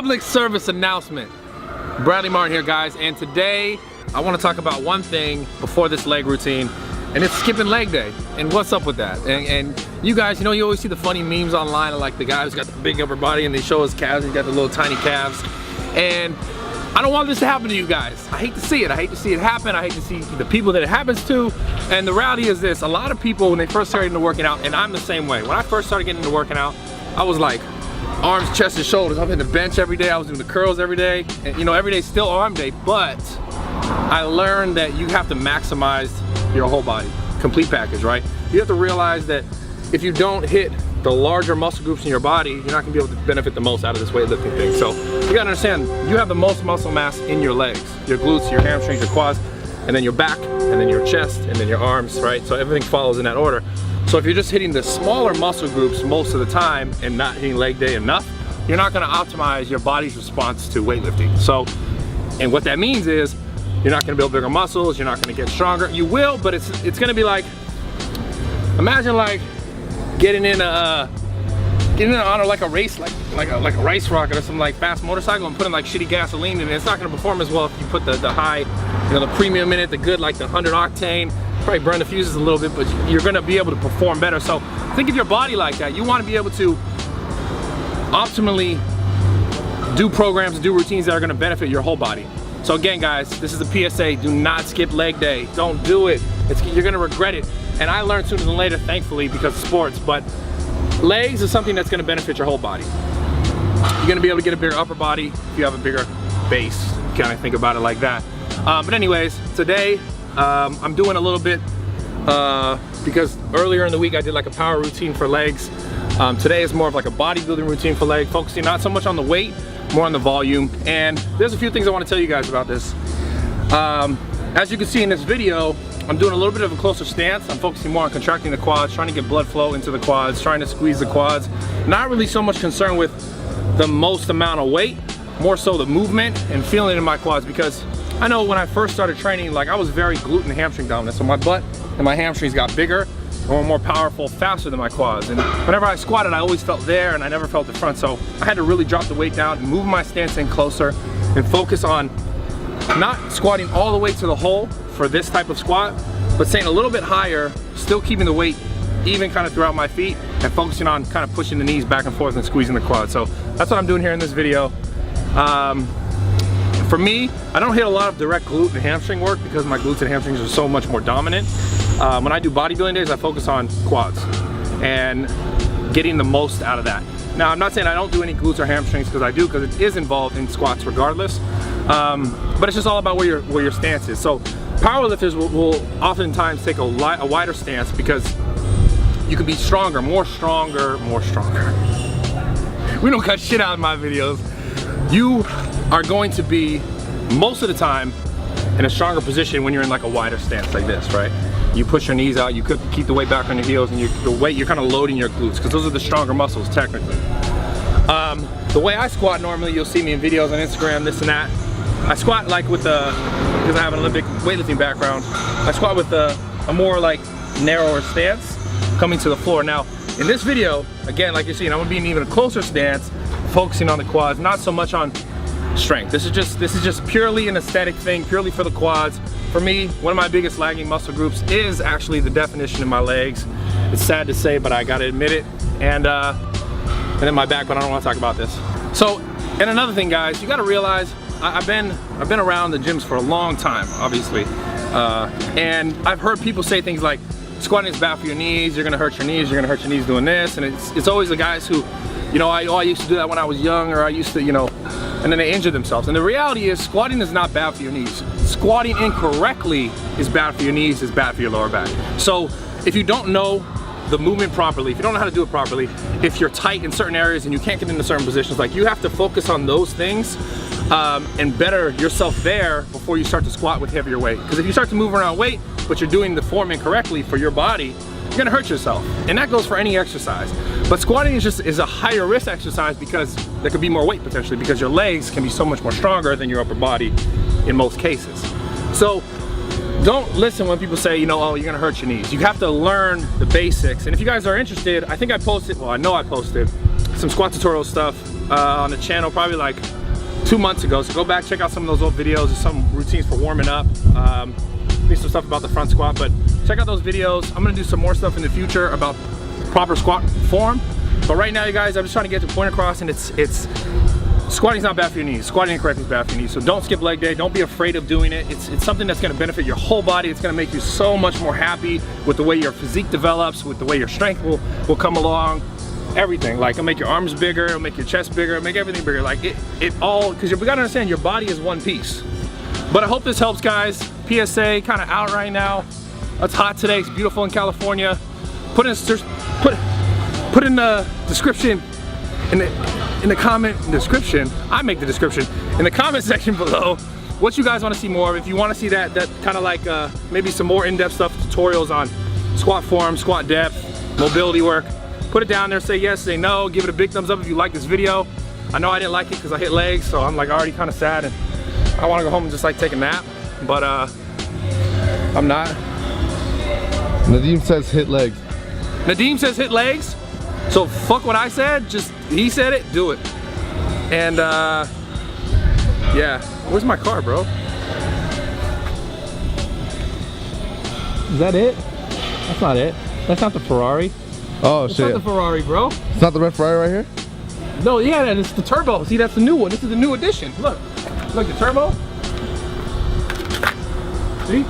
Public service announcement. Bradley Martyn here, guys, and today I want to talk about one thing before this leg routine, and it's skipping leg day. And what's up with that? And you guys, you know, you always see the funny memes online of like the guy who's got the big upper body and they show his calves and he's got the little tiny calves. And I don't want this to happen to you guys. I hate to see it. I hate to see it happen. I hate to see the people that it happens to. And the reality is this: a lot of people, when they first started into working out, and I'm the same way. When I first started getting into working out, I was like arms, chest, and shoulders. I'm hitting the bench every day. I was doing the curls every day. And you know, every day's still arm day. But I learned that you have to maximize your whole body, complete package, right? You have to realize that if you don't hit the larger muscle groups in your body, you're not gonna be able to benefit the most out of this weightlifting thing. So you gotta understand, you have the most muscle mass in your legs, your glutes, your hamstrings, your quads, and then your back, and then your chest, and then your arms, right? So everything follows in that order. So if you're just hitting the smaller muscle groups most of the time and not hitting leg day enough, you're not gonna optimize your body's response to weightlifting. So, and what that means is, you're not gonna build bigger muscles, you're not gonna get stronger. You will, but it's gonna be like, imagine like getting in on like a race, like a race rocket or some like fast motorcycle and putting like shitty gasoline in it. It's not gonna perform as well if you put the high, you know, the premium in it, the good, like the 100 octane. Probably burn the fuses a little bit, but you're gonna be able to perform better. So think of your body like that. You wanna be able to optimally do programs, do routines that are gonna benefit your whole body. So again, guys, this is a PSA. Do not skip leg day. Don't do it. You're gonna regret it. And I learned sooner than later, thankfully, because of sports. But legs is something that's gonna benefit your whole body. You're gonna be able to get a bigger upper body if you have a bigger base. Kind of think about it like that. But anyways, today I'm doing a little bit because earlier in the week I did like a power routine for legs. Today is more of like a bodybuilding routine for legs, focusing not so much on the weight, more on the volume. And there's a few things I want to tell you guys about this. As you can see in this video, I'm doing a little bit of a closer stance. I'm focusing more on contracting the quads, trying to get blood flow into the quads, trying to squeeze the quads. Not really so much concerned with the most amount of weight, more so the movement and feeling it in my quads, because I know when I first started training, like I was very glute and hamstring dominant. So my butt and my hamstrings got bigger, or more powerful, faster than my quads. And whenever I squatted, I always felt there and I never felt the front. So I had to really drop the weight down, move my stance in closer, and focus on not squatting all the way to the hole for this type of squat, but staying a little bit higher, still keeping the weight even kind of throughout my feet, and focusing on kind of pushing the knees back and forth and squeezing the quad. So that's what I'm doing here in this video. For me, I don't hit a lot of direct glute and hamstring work because my glutes and hamstrings are so much more dominant. When I do bodybuilding days, I focus on quads and getting the most out of that. Now, I'm not saying I don't do any glutes or hamstrings, because I do, because it is involved in squats regardless. But it's just all about where your stance is. So powerlifters will oftentimes take a wider stance because you can be stronger, more stronger. We don't cut shit out in my videos. You are going to be, most of the time, in a stronger position when you're in like a wider stance like this, right? You push your knees out, you could keep the weight back on your heels, and the weight, you're kind of loading your glutes, because those are the stronger muscles, technically. The way I squat normally, you'll see me in videos on Instagram, this and that. I squat like with because I have an Olympic weightlifting background, I squat with a more like narrower stance coming to the floor. Now, in this video, again, like you're seeing, I'm gonna be in even a closer stance, focusing on the quads, not so much on strength. This is just purely an aesthetic thing, purely for the quads. For me, one of my biggest lagging muscle groups is actually the definition in my legs. It's sad to say, but I gotta admit it. And then my back, but I don't want to talk about this. So, and another thing, guys, you gotta realize I've been around the gyms for a long time, obviously, and I've heard people say things like squatting is bad for your knees. You're gonna hurt your knees. You're gonna hurt your knees doing this, and it's always the guys who, you know, I used to do that when I was young, or I used to, you know, and then they injure themselves. And the reality is, squatting is not bad for your knees. Squatting incorrectly is bad for your knees, is bad for your lower back. So if you don't know the movement properly, if you don't know how to do it properly, if you're tight in certain areas and you can't get into certain positions, like you have to focus on those things and better yourself there before you start to squat with heavier weight. Because if you start to move around weight, but you're doing the form incorrectly for your body, you're gonna hurt yourself. And that goes for any exercise. But squatting is a higher risk exercise because there could be more weight potentially, because your legs can be so much more stronger than your upper body in most cases. So don't listen when people say, you know, oh, you're gonna hurt your knees. You have to learn the basics. And if you guys are interested, I think I posted, well, I know I posted some squat tutorial stuff on the channel probably like 2 months ago. So go back, check out some of those old videos. There's some routines for warming up. Maybe some stuff about the front squat, but check out those videos. I'm gonna do some more stuff in the future about proper squat form. But right now, you guys, I'm just trying to get the point across, and it's squatting's not bad for your knees. Squatting incorrectly is bad for your knees. So don't skip leg day. Don't be afraid of doing it. It's something that's gonna benefit your whole body. It's gonna make you so much more happy with the way your physique develops, with the way your strength will come along. Everything, like it'll make your arms bigger, it'll make your chest bigger, it'll make everything bigger. Like it all, because we gotta understand your body is one piece. But I hope this helps, guys. PSA kind of out right now. It's hot today. It's beautiful in California. Put in the description, in the comment description. I make the description in the comment section below what you guys want to see more of. If you want to see that kind of like maybe some more in-depth stuff, tutorials on squat form, squat depth, mobility work. Put it down there. Say yes, say no. Give it a big thumbs up if you like this video. I know I didn't like it because I hit legs, so I'm like already kind of sad and I want to go home and just like take a nap, but I'm not. Nadim says hit legs. Nadim says hit legs, so fuck what I said, just he said it, do it. And yeah, where's my car, bro? Is that it? That's not it. That's not the Ferrari. Oh That's shit. not the Ferrari, bro. It's not the red Ferrari right here? No, yeah, it's the turbo. See, that's the new one. This is the new edition. Look, the turbo. See?